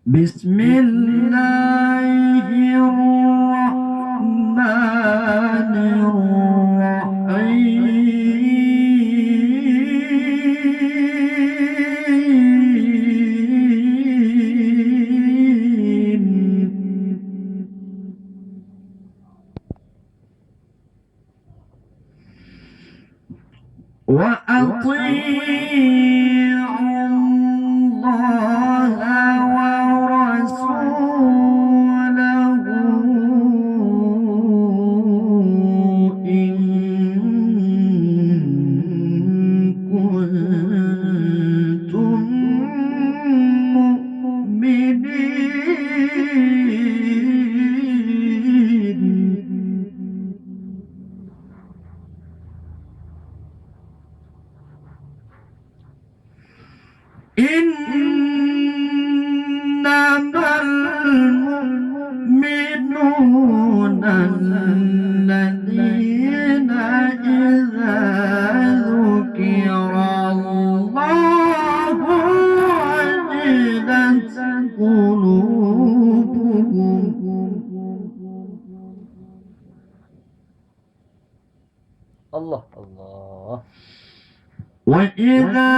بسم الله الرحمن الرحيم وأطيعوا الله ورسوله إن كنتم مؤمنين. إنما المؤمنون الذين إذا ذكر الله وجلت قلوبهم الله الله. وإذا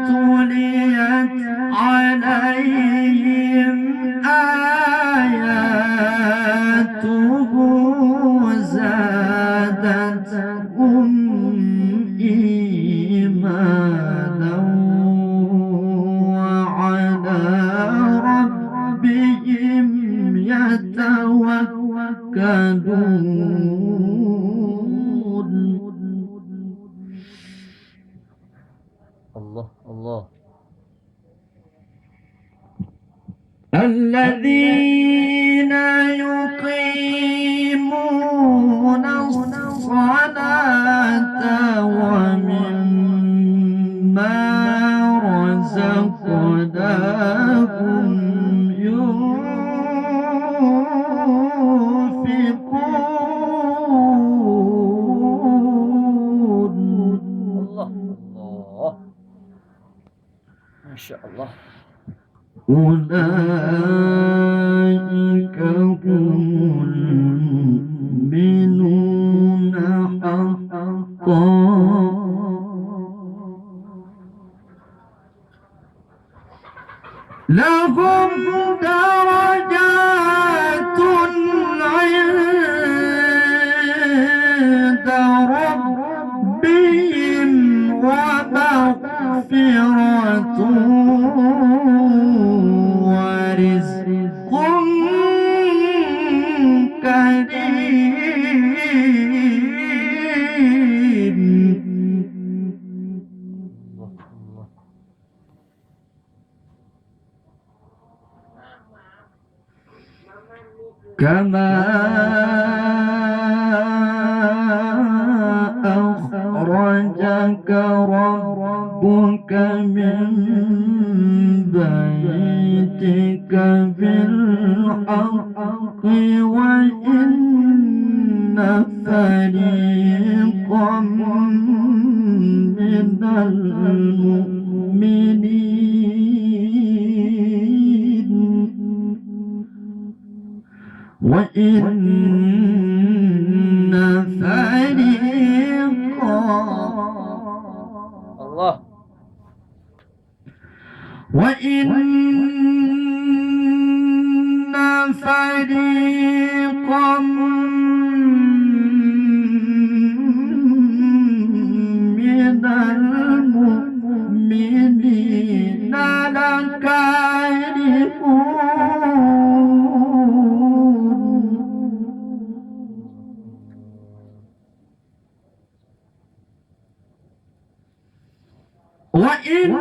تليت عليهم آياته زادتهم إيمانا وعلى ربهم يتوكلون. الله الله. الذين يقيمون الصلاة ومما رزقناهم ينفقون. الله الله. ما شاء الله. أولئك هم المؤمنون حقا لهم درجات عند ربهم ومغفرة ورزق كريم. كما أخرجك ربك من بيتك بالحق وإن فريقا من المؤمنين وإن فريقا الله. وإن فريقا من المؤمنين لكارهون. وإن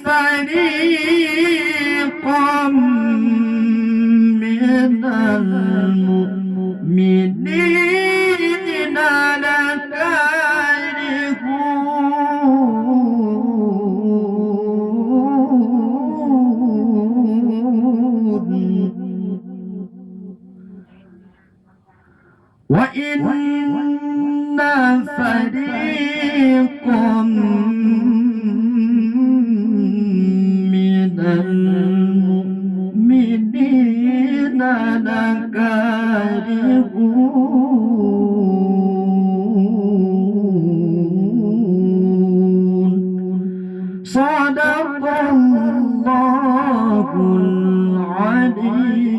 فريقا من المؤمنين لكارهون. وإن فريقا من عليم